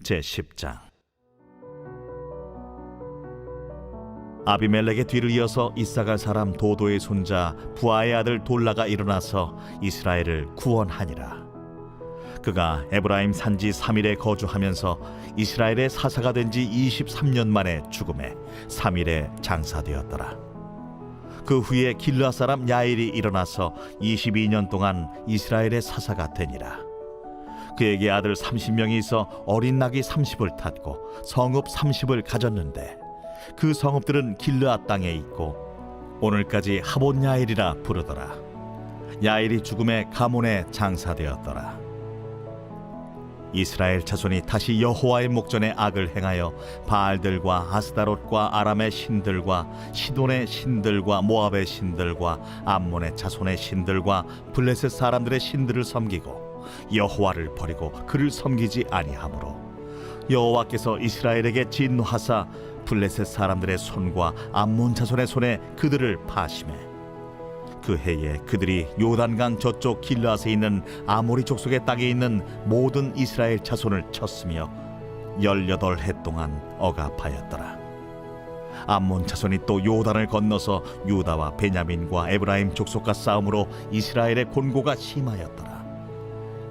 제10장. 아비멜렉의 뒤를 이어서 이사갈 사람 도도의 손자 부하의 아들 돌라가 일어나서 이스라엘을 구원하니라. 그가 에브라임 산지 3일에 거주하면서 이스라엘의 사사가 된 지 23년 만에 죽음에 3일에 장사되었더라. 그 후에 길르앗 사람 야일이 일어나서 22년 동안 이스라엘의 사사가 되니라. 그에게 아들 30명이 있어 어린 낙이 30을 탔고 성읍 30을 가졌는데 그 성읍들은 길르앗 땅에 있고 오늘까지 하봇 야일이라 부르더라. 야일이 죽음에 가몬에 장사되었더라. 이스라엘 자손이 다시 여호와의 목전에 악을 행하여 바알들과 아스다롯과 아람의 신들과 시돈의 신들과 모압의 신들과 암몬의 자손의 신들과 블레셋 사람들의 신들을 섬기고 여호와를 버리고 그를 섬기지 아니하므로 여호와께서 이스라엘에게 진노하사 블레셋 사람들의 손과 암몬 자손의 손에 그들을 파심해 그 해에 그들이 요단강 저쪽 길르앗에 있는 아모리 족속의 땅에 있는 모든 이스라엘 자손을 쳤으며 18해 동안 억압하였더라. 암몬 자손이 또 요단을 건너서 유다와 베냐민과 에브라임 족속과 싸움으로 이스라엘의 곤고가 심하였더라.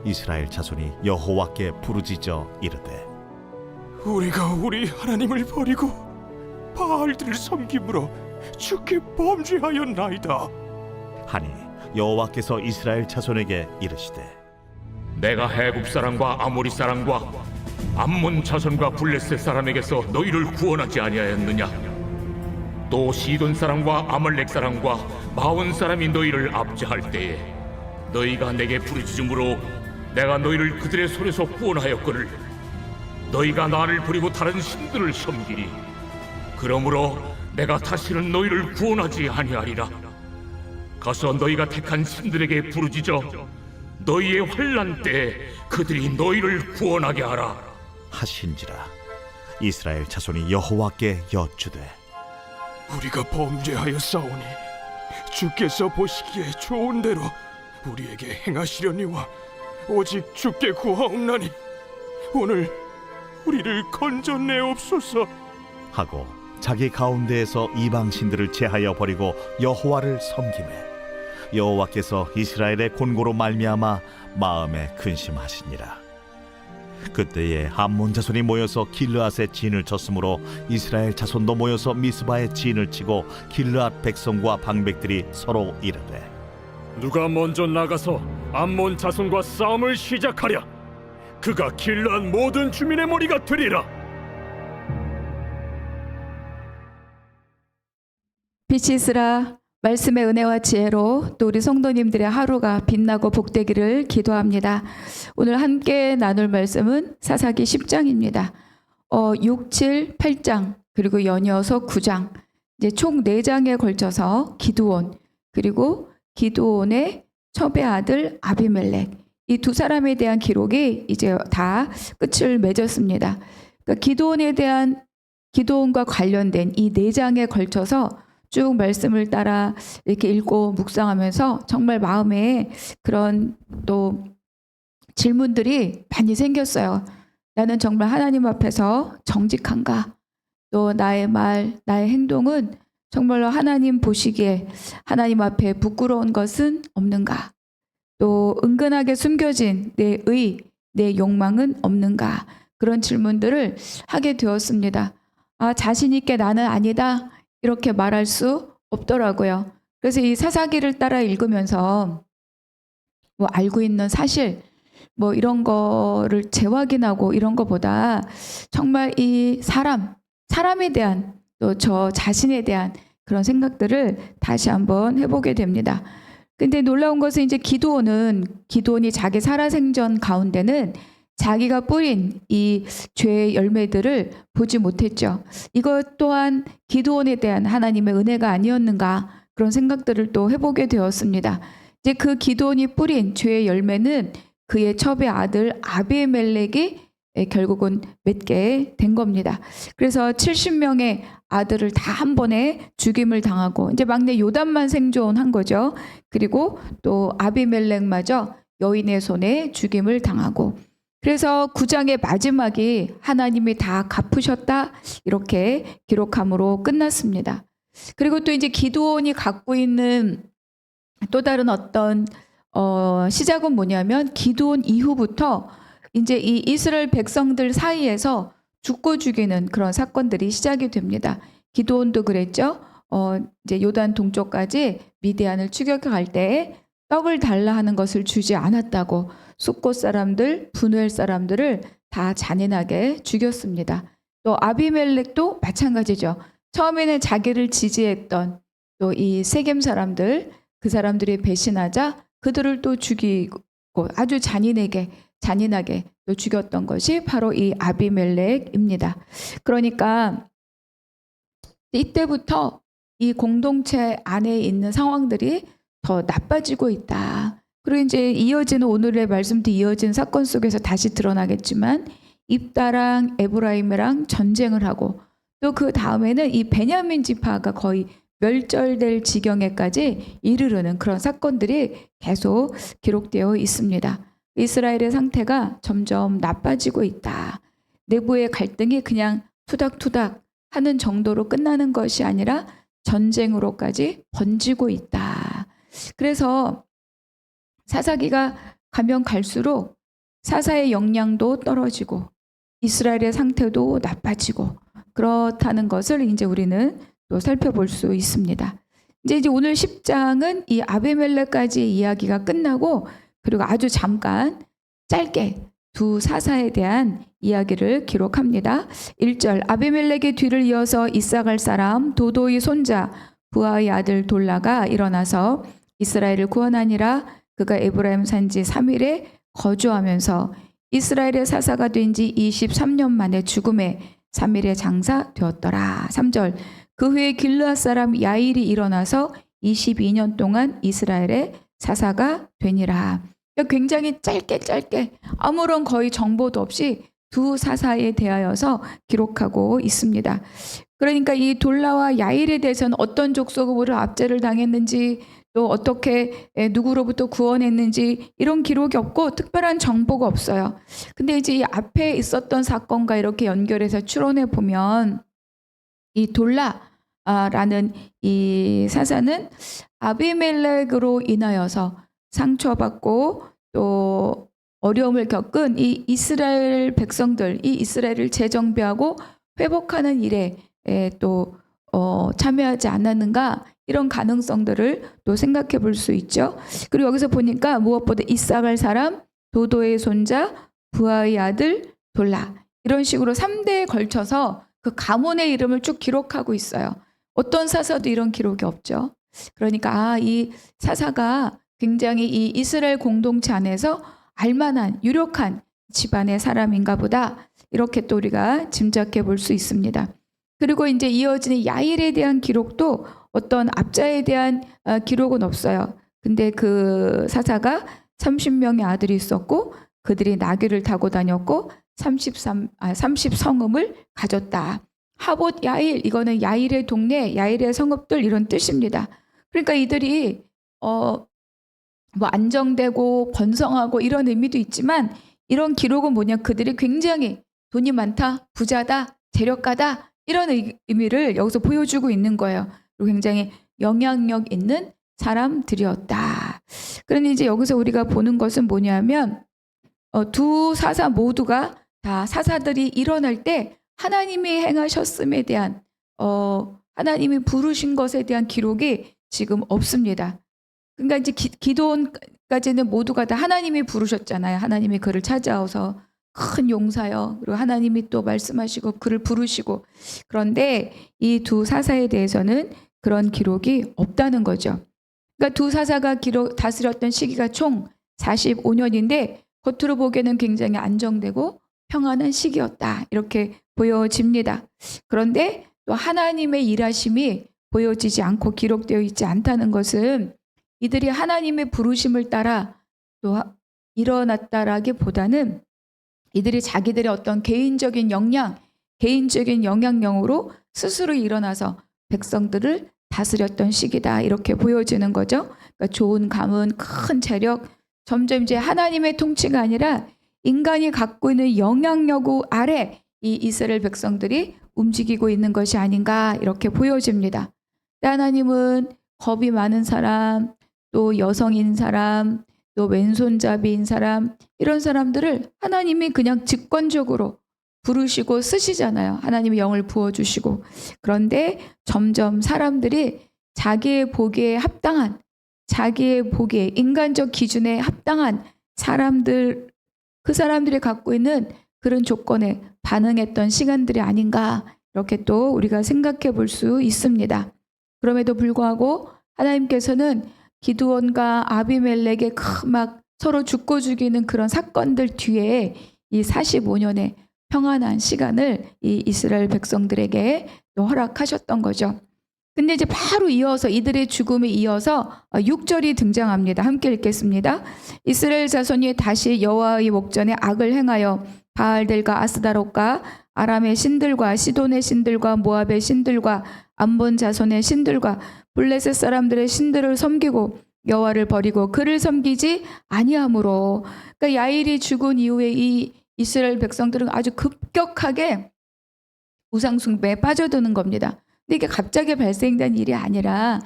이스라엘 자손이 여호와께 부르짖어 이르되 우리가 우리 하나님을 버리고 바알들을 섬김으로 주께 범죄하였나이다 하니 여호와께서 이스라엘 자손에게 이르시되 내가 해굽 사람과 아모리 사람과 암몬 자손과 블레셋 사람에게서 너희를 구원하지 아니하였느냐? 또 시돈 사람과 아말렉 사람과 마온 사람이 너희를 압제할 때에 너희가 내게 부르짖음으로 내가 너희를 그들의 손에서 구원하였거늘 너희가 나를 버리고 다른 신들을 섬기니 그러므로 내가 다시는 너희를 구원하지 아니하리라. 가서 너희가 택한 신들에게 부르짖어 너희의 환난 때에 그들이 너희를 구원하게 하라 하신지라. 이스라엘 자손이 여호와께 여쭈되 우리가 범죄하였사오니 주께서 보시기에 좋은 대로 우리에게 행하시려니와 오직 주께 구하옵나니 오늘 우리를 건져내옵소서 하고 자기 가운데에서 이방 신들을 제하여 버리고 여호와를 섬기매 여호와께서 이스라엘의 곤고로 말미암아 마음에 근심하시니라. 그때에 암몬 자손이 모여서 길르앗에 진을 쳤으므로 이스라엘 자손도 모여서 미스바에 진을 치고 길르앗 백성과 방백들이 서로 이르되 누가 먼저 나가서 암몬 자손과 싸움을 시작하랴. 그가 길르앗 모든 주민의 머리가 되리라. 빛이 있으라. 말씀의 은혜와 지혜로 또 우리 성도님들의 하루가 빛나고 복되기를 기도합니다. 오늘 함께 나눌 말씀은 사사기 10장입니다. 6, 7, 8장 그리고 연이어서 9장 이제 총 4장에 걸쳐서 기드온 그리고 기드온의 첩의 아들 아비멜렉 이 두 사람에 대한 기록이 이제 다 끝을 맺었습니다. 그러니까 기드온과 관련된 이 4장에 걸쳐서 쭉 말씀을 따라 이렇게 읽고 묵상하면서 정말 마음에 그런 또 질문들이 많이 생겼어요. 나는 정말 하나님 앞에서 정직한가? 또 나의 말, 나의 행동은 정말로 하나님 보시기에 하나님 앞에 부끄러운 것은 없는가? 또 은근하게 숨겨진 내 의, 내 욕망은 없는가? 그런 질문들을 하게 되었습니다. 자신 있게 나는 아니다. 이렇게 말할 수 없더라고요. 그래서 이 사사기를 따라 읽으면서 뭐 알고 있는 사실 뭐 이런 거를 재확인하고 이런 거보다 정말 이 사람에 대한 또 저 자신에 대한 그런 생각들을 다시 한번 해보게 됩니다. 근데 놀라운 것은 이제 기드온이 자기 살아생전 가운데는 자기가 뿌린 이 죄의 열매들을 보지 못했죠. 이것 또한 기드온에 대한 하나님의 은혜가 아니었는가 그런 생각들을 또 해보게 되었습니다. 이제 그 기드온이 뿌린 죄의 열매는 그의 첩의 아들 아비멜렉이 결국은 맺게 된 겁니다. 그래서 70명의 아들을 다 한 번에 죽임을 당하고 이제 막내 요단만 생존한 거죠. 그리고 또 아비멜렉마저 여인의 손에 죽임을 당하고 그래서 9장의 마지막이 하나님이 다 갚으셨다 이렇게 기록함으로 끝났습니다. 그리고 또 이제 기드온이 갖고 있는 또 다른 어떤 시작은 뭐냐면 기드온 이후부터 이제 이 이스라엘 백성들 사이에서 죽고 죽이는 그런 사건들이 시작이 됩니다. 기드온도 그랬죠. 이제 요단 동쪽까지 미디안을 추격할 때에 떡을 달라 하는 것을 주지 않았다고 숫곳 사람들, 분우엘 사람들을 다 잔인하게 죽였습니다. 또 아비멜렉도 마찬가지죠. 처음에는 자기를 지지했던 또 이 세겜 사람들, 그 사람들이 배신하자 그들을 또 죽이고 아주 잔인하게 또 죽였던 것이 바로 이 아비멜렉입니다. 그러니까 이때부터 이 공동체 안에 있는 상황들이 더 나빠지고 있다. 그리고 이제 이어지는 오늘의 말씀도 이어진 사건 속에서 다시 드러나겠지만 입다랑 에브라임이랑 전쟁을 하고 또 그 다음에는 이 베냐민 지파가 거의 멸절될 지경에까지 이르르는 그런 사건들이 계속 기록되어 있습니다. 이스라엘의 상태가 점점 나빠지고 있다. 내부의 갈등이 그냥 투닥투닥 하는 정도로 끝나는 것이 아니라 전쟁으로까지 번지고 있다. 그래서 사사기가 가면 갈수록 사사의 역량도 떨어지고 이스라엘의 상태도 나빠지고 그렇다는 것을 이제 우리는 또 살펴볼 수 있습니다. 이제 오늘 10장은 이 아비멜렉까지 이야기가 끝나고 그리고 아주 잠깐 짧게 두 사사에 대한 이야기를 기록합니다. 1절 아비멜렉의 뒤를 이어서 이사갈 사람 도도의 손자 부하의 아들 돌라가 일어나서 이스라엘을 구원하니라. 그가 에브라임 산지 3일에 거주하면서 이스라엘의 사사가 된 지 23년 만에 죽음에 3일에 장사되었더라. 3절 그 후에 길르앗 사람 야일이 일어나서 22년 동안 이스라엘의 사사가 되니라. 굉장히 짧게 아무런 거의 정보도 없이 두 사사에 대하여서 기록하고 있습니다. 그러니까 이 돌라와 야일에 대해서는 어떤 족속으로 압제를 당했는지 또 어떻게 누구로부터 구원했는지 이런 기록이 없고 특별한 정보가 없어요. 근데 이제 이 앞에 있었던 사건과 이렇게 연결해서 추론해 보면 이 돌라라는 이 사사는 아비멜렉으로 인하여서 상처받고 또 어려움을 겪은 이 이스라엘 백성들, 이 이스라엘을 재정비하고 회복하는 일에 또 참여하지 않았는가 이런 가능성들을 또 생각해 볼 수 있죠. 그리고 여기서 보니까 무엇보다 이사갈 사람, 도도의 손자, 부하의 아들, 돌라 이런 식으로 3대에 걸쳐서 그 가문의 이름을 쭉 기록하고 있어요. 어떤 사사도 이런 기록이 없죠. 그러니까 이 사사가 굉장히 이 이스라엘 공동체 안에서 알만한 유력한 집안의 사람인가 보다 이렇게 또 우리가 짐작해 볼 수 있습니다. 그리고 이제 이어지는 야일에 대한 기록도 어떤 압자에 대한 기록은 없어요. 근데 그 사사가 30명의 아들이 있었고 그들이 나귀를 타고 다녔고 30성읍을 가졌다. 하봇 야일 이거는 야일의 동네, 야일의 성읍들 이런 뜻입니다. 그러니까 이들이 뭐 안정되고 번성하고 이런 의미도 있지만 이런 기록은 뭐냐 그들이 굉장히 돈이 많다, 부자다, 재력가다 이런 의미를 여기서 보여주고 있는 거예요. 그리고 굉장히 영향력 있는 사람들이었다. 그러니 이제 여기서 우리가 보는 것은 뭐냐면 두 사사 모두가 다 사사들이 일어날 때 하나님이 행하셨음에 대한 하나님이 부르신 것에 대한 기록이 지금 없습니다. 그러니까 이제 기드온까지는 모두가 다 하나님이 부르셨잖아요. 하나님이 그를 찾아오서 큰 용사여 그리고 하나님이 또 말씀하시고 그를 부르시고 그런데 이 두 사사에 대해서는 그런 기록이 없다는 거죠. 그러니까 두 사사가 다스렸던 시기가 총 45년인데 겉으로 보기에는 굉장히 안정되고 평안한 시기였다 이렇게 보여집니다. 그런데 또 하나님의 일하심이 보여지지 않고 기록되어 있지 않다는 것은 이들이 하나님의 부르심을 따라 또 일어났다라기보다는 이들이 자기들의 어떤 개인적인 역량, 개인적인 영향력으로 스스로 일어나서 백성들을 다스렸던 시기다 이렇게 보여지는 거죠. 그러니까 좋은 가문, 큰 재력, 점점 이제 하나님의 통치가 아니라 인간이 갖고 있는 영향력 아래 이 이스라엘 백성들이 움직이고 있는 것이 아닌가 이렇게 보여집니다. 하나님은 겁이 많은 사람, 또 여성인 사람, 또 왼손잡이인 사람, 이런 사람들을 하나님이 그냥 직권적으로 부르시고 쓰시잖아요. 하나님이 영을 부어주시고. 그런데 점점 사람들이 자기의 보기에 합당한, 자기의 보기에 인간적 기준에 합당한 사람들, 그 사람들이 갖고 있는 그런 조건에 반응했던 시간들이 아닌가 이렇게 또 우리가 생각해 볼 수 있습니다. 그럼에도 불구하고 하나님께서는 기드온과 아비멜렉의 막 서로 죽고 죽이는 그런 사건들 뒤에 이 45년의 평안한 시간을 이 이스라엘 백성들에게 또 허락하셨던 거죠. 근데 이제 바로 이어서 이들의 죽음에 이어서 6절이 등장합니다. 함께 읽겠습니다. 이스라엘 자손이 다시 여호와의 목전에 악을 행하여 바알들과 아스다롯과 아람의 신들과 시돈의 신들과 모압의 신들과 암몬 자손의 신들과 블레셋 사람들의 신들을 섬기고 여호와를 버리고 그를 섬기지 아니하므로. 그러니까 야일이 죽은 이후에 이 이스라엘 백성들은 아주 급격하게 우상 숭배에 빠져드는 겁니다. 근데 이게 갑자기 발생된 일이 아니라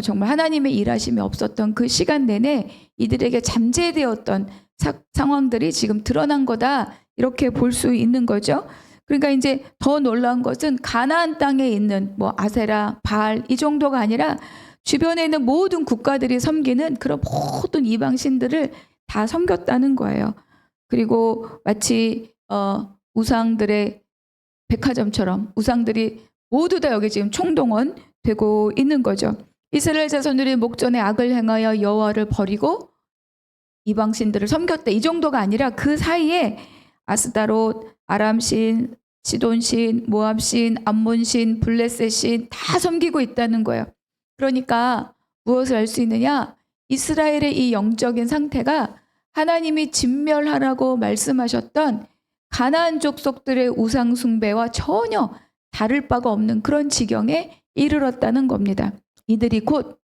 정말 하나님의 일하심이 없었던 그 시간 내내 이들에게 잠재되었던 상황들이 지금 드러난 거다 이렇게 볼 수 있는 거죠. 그러니까 이제 더 놀라운 것은 가나안 땅에 있는 뭐 아세라, 바알 이 정도가 아니라 주변에 있는 모든 국가들이 섬기는 그런 모든 이방 신들을 다 섬겼다는 거예요. 그리고 마치 우상들의 백화점처럼 우상들이 모두 다 여기 지금 총동원되고 있는 거죠. 이스라엘 자손들이 목전에 악을 행하여 여호와를 버리고 이방 신들을 섬겼다. 이 정도가 아니라 그 사이에 아스다롯, 아람신, 시돈신, 모압신, 암몬신, 블레셋신 다 섬기고 있다는 거예요. 그러니까 무엇을 알 수 있느냐? 이스라엘의 이 영적인 상태가 하나님이 진멸하라고 말씀하셨던 가나안 족속들의 우상 숭배와 전혀 다를 바가 없는 그런 지경에 이르렀다는 겁니다. 이들이 곧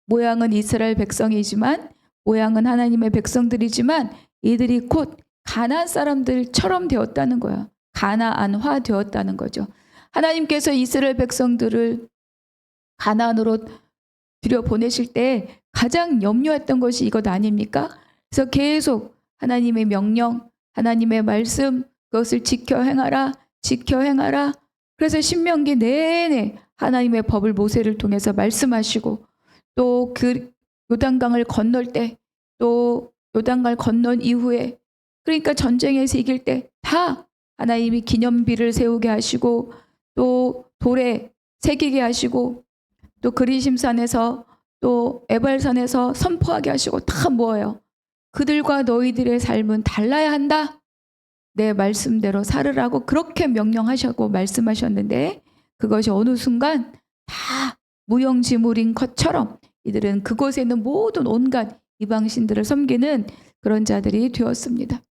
모양은 이스라엘 백성이지만 모양은 하나님의 백성들이지만 이들이 곧 가나안 사람들처럼 되었다는 거예요. 가나안화 되었다는 거죠. 하나님께서 이스라엘 백성들을 가나안으로 들여보내실 때 가장 염려했던 것이 이것 아닙니까? 그래서 계속 하나님의 명령, 하나님의 말씀 그것을 지켜 행하라, 지켜 행하라. 그래서 신명기 내내 하나님의 법을 모세를 통해서 말씀하시고 또 그 요단강을 건널 때 또 요단강을 건넌 이후에 그러니까 전쟁에서 이길 때 다 하나님이 기념비를 세우게 하시고 또 돌에 새기게 하시고 또 그리심산에서 또 에발산에서 선포하게 하시고 다 뭐예요? 그들과 너희들의 삶은 달라야 한다. 내 말씀대로 살으라고 그렇게 명령하시고 말씀하셨는데 그것이 어느 순간 다 무용지물인 것처럼 이들은 그곳에 있는 모든 온갖 이방신들을 섬기는 그런 자들이 되었습니다.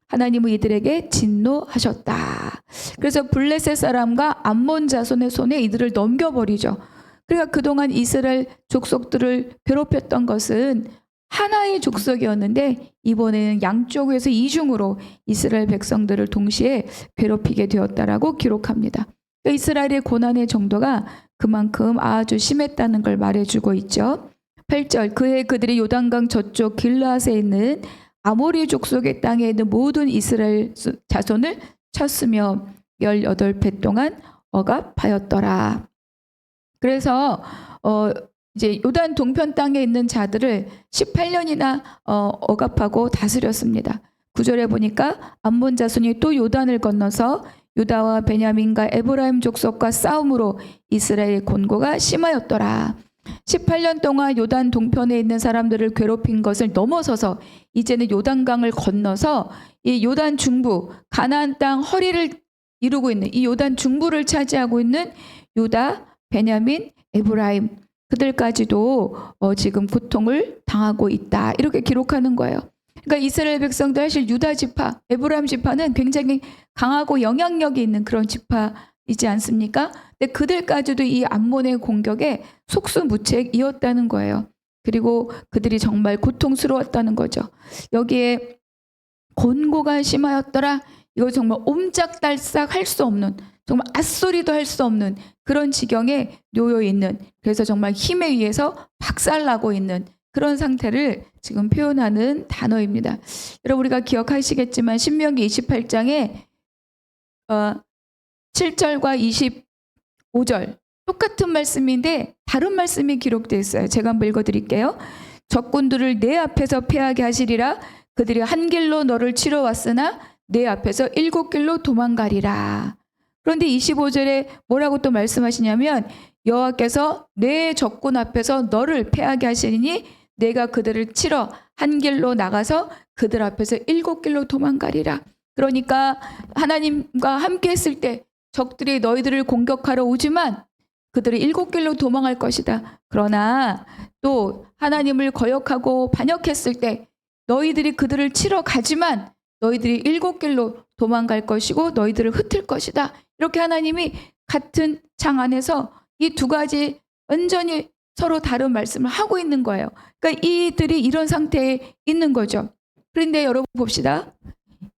하나님은 이들에게 진노하셨다. 그래서 블레셋 사람과 암몬 자손의 손에 이들을 넘겨버리죠. 그러니까 그동안 이스라엘 족속들을 괴롭혔던 것은 하나의 족속이었는데 이번에는 양쪽에서 이중으로 이스라엘 백성들을 동시에 괴롭히게 되었다라고 기록합니다. 그러니까 이스라엘의 고난의 정도가 그만큼 아주 심했다는 걸 말해주고 있죠. 8절 그해 그들이 요단강 저쪽 길르앗에 있는 아모리 족속의 땅에 있는 모든 이스라엘 자손을 쳤으며 18배 동안 억압하였더라. 그래서 이제 요단 동편 땅에 있는 자들을 18년이나 억압하고 다스렸습니다. 9절에 보니까 암몬 자손이 또 요단을 건너서 유다와 베냐민과 에브라임 족속과 싸움으로 이스라엘 곤고가 심하였더라. 18년 동안 요단 동편에 있는 사람들을 괴롭힌 것을 넘어서서 이제는 요단강을 건너서 이 요단 중부 가나안 땅 허리를 이루고 있는 이 요단 중부를 차지하고 있는 유다, 베냐민, 에브라임 그들까지도 지금 고통을 당하고 있다. 이렇게 기록하는 거예요. 그러니까 이스라엘 백성들 사실 유다 지파, 에브라임 지파는 굉장히 강하고 영향력이 있는 그런 지파이지 않습니까? 근데 그들까지도 이 암몬의 공격에 속수무책이었다는 거예요. 그리고 그들이 정말 고통스러웠다는 거죠. 여기에 곤고가 심하였더라. 이거 정말 옴짝달싹 할 수 없는, 정말 앗소리도 할 수 없는 그런 지경에 놓여 있는, 그래서 정말 힘에 의해서 박살나고 있는 그런 상태를 지금 표현하는 단어입니다. 여러분 우리가 기억하시겠지만 신명기 28장에 7절과 25절 똑같은 말씀인데 다른 말씀이 기록되어 있어요. 제가 한번 읽어드릴게요. 적군들을 내 앞에서 패하게 하시리라. 그들이 한 길로 너를 치러 왔으나 내 앞에서 7길로 도망가리라. 그런데 25절에 뭐라고 또 말씀하시냐면 여호와께서 내 적군 앞에서 너를 패하게 하시리니 내가 그들을 치러 한 길로 나가서 그들 앞에서 7길로 도망가리라. 그러니까 하나님과 함께 했을 때 적들이 너희들을 공격하러 오지만 그들이 7길로 도망할 것이다. 그러나 또 하나님을 거역하고 반역했을 때 너희들이 그들을 치러 가지만 너희들이 7길로 도망갈 것이고 너희들을 흩을 것이다. 이렇게 하나님이 같은 장 안에서 이 두 가지 완전히 서로 다른 말씀을 하고 있는 거예요. 그러니까 이들이 이런 상태에 있는 거죠. 그런데 여러분 봅시다.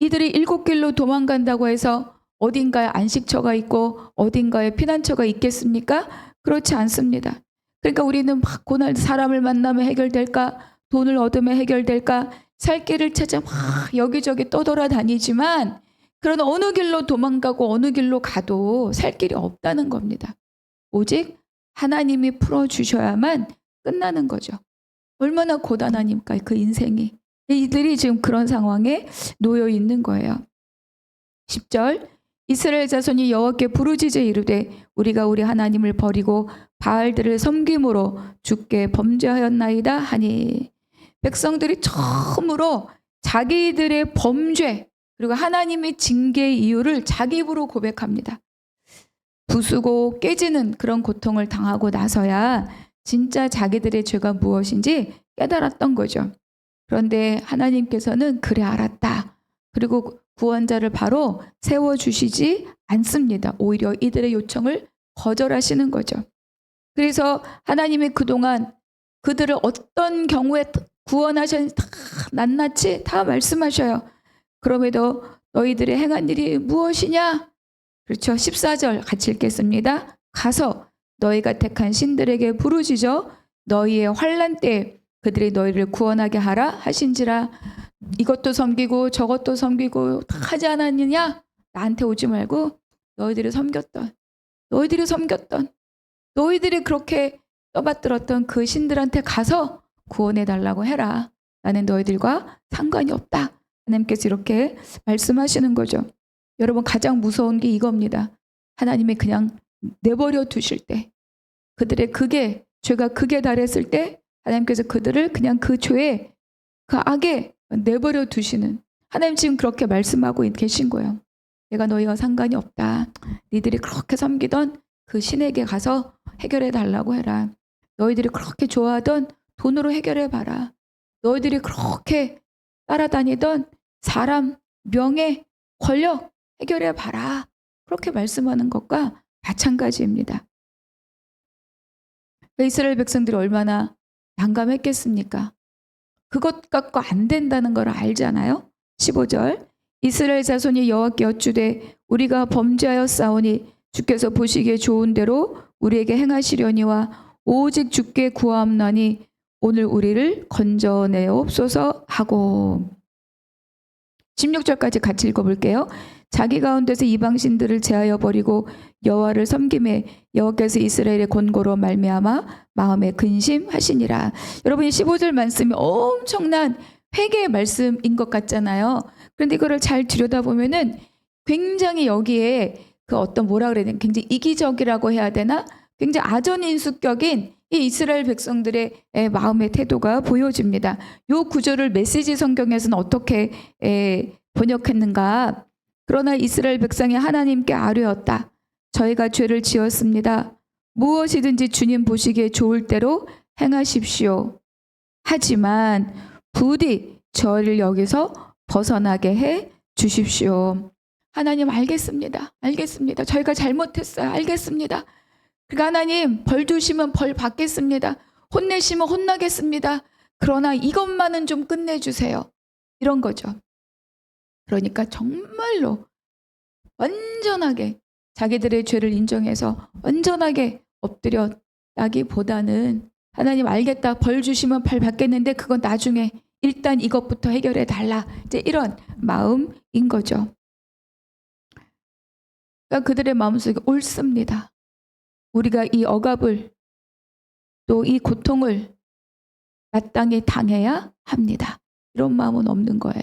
이들이 7길로 도망간다고 해서 어딘가에 안식처가 있고 어딘가에 피난처가 있겠습니까? 그렇지 않습니다. 그러니까 우리는 막 고난 사람을 만나면 해결될까? 돈을 얻으면 해결될까? 살 길을 찾아 막 여기저기 떠돌아다니지만 그런 어느 길로 도망가고 어느 길로 가도 살 길이 없다는 겁니다. 오직 하나님이 풀어주셔야만 끝나는 거죠. 얼마나 고단하니까 그 인생이. 이들이 지금 그런 상황에 놓여 있는 거예요. 10절 이스라엘 자손이 여호와께 부르짖어 이르되 우리가 우리 하나님을 버리고 바알들을 섬김으로 주께 범죄하였나이다 하니. 백성들이 처음으로 자기들의 범죄 그리고 하나님의 징계의 이유를 자기 입으로 고백합니다. 부수고 깨지는 그런 고통을 당하고 나서야 진짜 자기들의 죄가 무엇인지 깨달았던 거죠. 그런데 하나님께서는 그래 알았다. 그리고 구원자를 바로 세워주시지 않습니다. 오히려 이들의 요청을 거절하시는 거죠. 그래서 하나님이 그동안 그들을 어떤 경우에 구원하셨는지 다 낱낱이 다 말씀하셔요. 그럼에도 너희들의 행한 일이 무엇이냐? 그렇죠. 14절 같이 읽겠습니다. 가서 너희가 택한 신들에게 부르짖어 너희의 환난 때에 그들이 너희를 구원하게 하라 하신지라. 이것도 섬기고 저것도 섬기고 다 하지 않았느냐? 나한테 오지 말고 너희들이 섬겼던 너희들이 그렇게 떠받들었던 그 신들한테 가서 구원해 달라고 해라. 나는 너희들과 상관이 없다. 하나님께서 이렇게 말씀하시는 거죠. 여러분 가장 무서운 게 이겁니다. 하나님이 그냥 내버려 두실 때 그들의 죄가 극에 달했을 때 하나님께서 그들을 그냥 그 죄에 그 악에 내버려 두시는, 하나님 지금 그렇게 말씀하고 계신 거예요. 내가 너희와 상관이 없다. 니들이 그렇게 섬기던 그 신에게 가서 해결해 달라고 해라. 너희들이 그렇게 좋아하던 돈으로 해결해 봐라. 너희들이 그렇게 따라다니던 사람, 명예, 권력 해결해 봐라. 그렇게 말씀하는 것과 마찬가지입니다. 이스라엘 백성들이 얼마나 난감했겠습니까? 그것 갖고 안 된다는 걸 알잖아요. 15절 이스라엘 자손이 여호와께 여쭈되 우리가 범죄하였사오니 주께서 보시기에 좋은 대로 우리에게 행하시려니와 오직 주께 구하옵나니 오늘 우리를 건져내옵소서 하고. 16절까지 같이 읽어볼게요. 자기 가운데서 이방신들을 제하여 버리고 여호와를 섬김에 여호와께서 이스라엘의 권고로 말미암아 마음에 근심하시니라. 여러분 이 15절 말씀이 엄청난 회개의 말씀인 것 같잖아요. 그런데 이거를 잘 들여다보면은 굉장히 여기에 그 어떤 뭐라 그래야 되나 굉장히 이기적이라고 해야 되나 굉장히 아전인수격인 이 이스라엘 백성들의 마음의 태도가 보여집니다. 이 구절을 메시지 성경에서는 어떻게 번역했는가? 그러나 이스라엘 백성이 하나님께 아뢰었다. 저희가 죄를 지었습니다. 무엇이든지 주님 보시기에 좋을 대로 행하십시오. 하지만 부디 저희를 여기서 벗어나게 해 주십시오. 하나님 알겠습니다. 알겠습니다. 저희가 잘못했어요. 알겠습니다. 그러니까 하나님 벌 주시면 벌 받겠습니다. 혼내시면 혼나겠습니다. 그러나 이것만은 좀 끝내주세요. 이런 거죠. 그러니까 정말로 완전하게 자기들의 죄를 인정해서 완전하게 엎드렸다기보다는 하나님 알겠다, 벌 주시면 벌 받겠는데 그건 나중에 일단 이것부터 해결해 달라, 이제 이런 마음인 거죠. 그러니까 그들의 마음속에 옳습니다. 우리가 이 억압을 또 이 고통을 마땅히 당해야 합니다. 이런 마음은 없는 거예요.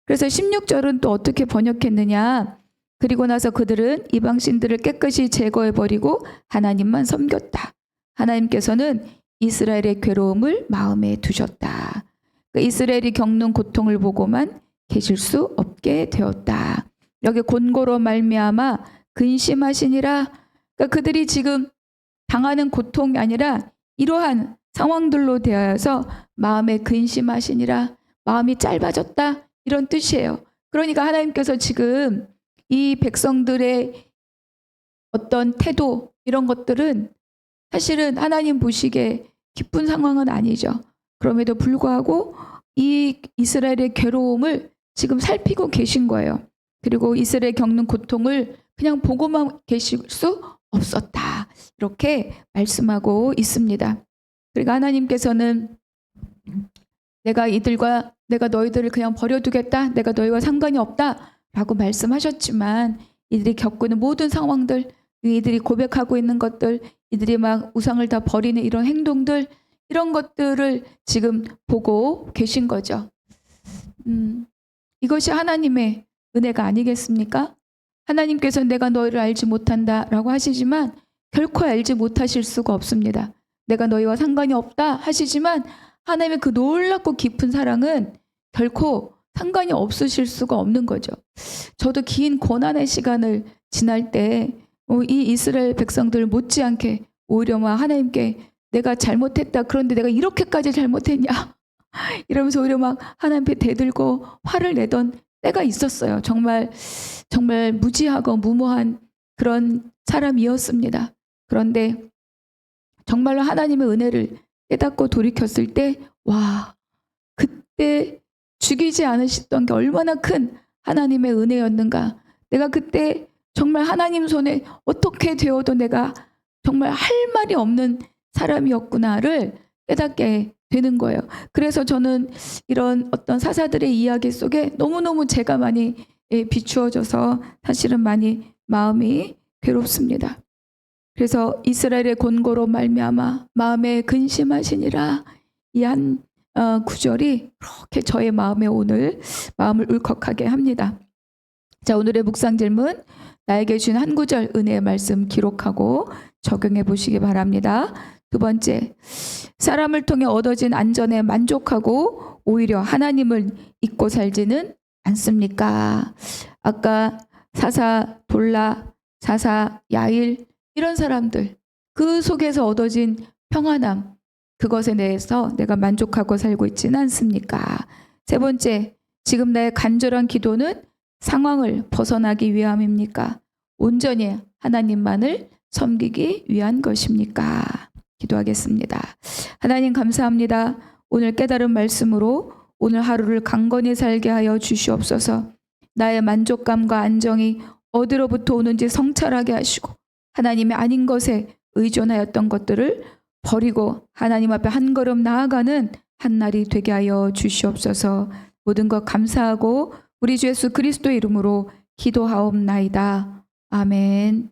그래서 16절은 또 어떻게 번역했느냐? 그리고 나서 그들은 이방신들을 깨끗이 제거해버리고 하나님만 섬겼다. 하나님께서는 이스라엘의 괴로움을 마음에 두셨다. 이스라엘이 겪는 고통을 보고만 계실 수 없게 되었다. 여기 곤고로 말미암아 근심하시니라. 그러니까 그들이 지금 당하는 고통이 아니라 이러한 상황들로 대하여서 마음에 근심하시니라. 마음이 짧아졌다, 이런 뜻이에요. 그러니까 하나님께서 지금 이 백성들의 어떤 태도, 이런 것들은 사실은 하나님 보시기에 기쁜 상황은 아니죠. 그럼에도 불구하고 이 이스라엘의 괴로움을 지금 살피고 계신 거예요. 그리고 이스라엘 겪는 고통을 그냥 보고만 계실 수 없었다, 이렇게 말씀하고 있습니다. 그러니까 하나님께서는 내가 너희들을 그냥 버려두겠다, 내가 너희와 상관이 없다 라고 말씀하셨지만, 이들이 겪는 모든 상황들, 이들이 고백하고 있는 것들, 이들이 막 우상을 다 버리는 이런 행동들, 이런 것들을 지금 보고 계신 거죠. 이것이 하나님의 은혜가 아니겠습니까? 하나님께서 내가 너희를 알지 못한다 라고 하시지만 결코 알지 못하실 수가 없습니다. 내가 너희와 상관이 없다 하시지만 하나님의 그 놀랍고 깊은 사랑은 결코 상관이 없으실 수가 없는 거죠. 저도 긴 고난의 시간을 지날 때 이 이스라엘 백성들 못지않게 오히려 막 하나님께 내가 잘못했다, 그런데 내가 이렇게까지 잘못했냐 이러면서 오히려 막 하나님께 대들고 화를 내던 때가 있었어요. 정말 무지하고 무모한 그런 사람이었습니다. 그런데 정말로 하나님의 은혜를 깨닫고 돌이켰을 때, 와, 그때 죽이지 않으셨던 게 얼마나 큰 하나님의 은혜였는가. 내가 그때 정말 하나님 손에 어떻게 되어도 내가 정말 할 말이 없는 사람이었구나를 깨닫게 되는 거예요. 그래서 저는 이런 어떤 사사들의 이야기 속에 너무너무 제가 많이 비추어져서 사실은 많이 마음이 괴롭습니다. 그래서 이스라엘의 곤고로 말미암아 마음에 근심하시니라, 이 한 구절이 그렇게 저의 마음에 오늘 마음을 울컥하게 합니다. 자, 오늘의 묵상 질문, 나에게 주신 한 구절 은혜의 말씀 기록하고 적용해 보시기 바랍니다. 두 번째, 사람을 통해 얻어진 안전에 만족하고 오히려 하나님을 잊고 살지는 않습니까? 아까 사사 돌라, 사사 야일, 이런 사람들, 그 속에서 얻어진 평안함, 그것에 대해서 내가 만족하고 살고 있지는 않습니까? 세 번째, 지금 나의 간절한 기도는 상황을 벗어나기 위함입니까? 온전히 하나님만을 섬기기 위한 것입니까? 기도하겠습니다. 하나님 감사합니다. 오늘 깨달은 말씀으로 오늘 하루를 강건히 살게 하여 주시옵소서. 나의 만족감과 안정이 어디로부터 오는지 성찰하게 하시고 하나님의 아닌 것에 의존하였던 것들을 버리고 하나님 앞에 한 걸음 나아가는 한 날이 되게 하여 주시옵소서. 모든 것 감사하고 우리 주 예수 그리스도의 이름으로 기도하옵나이다. 아멘.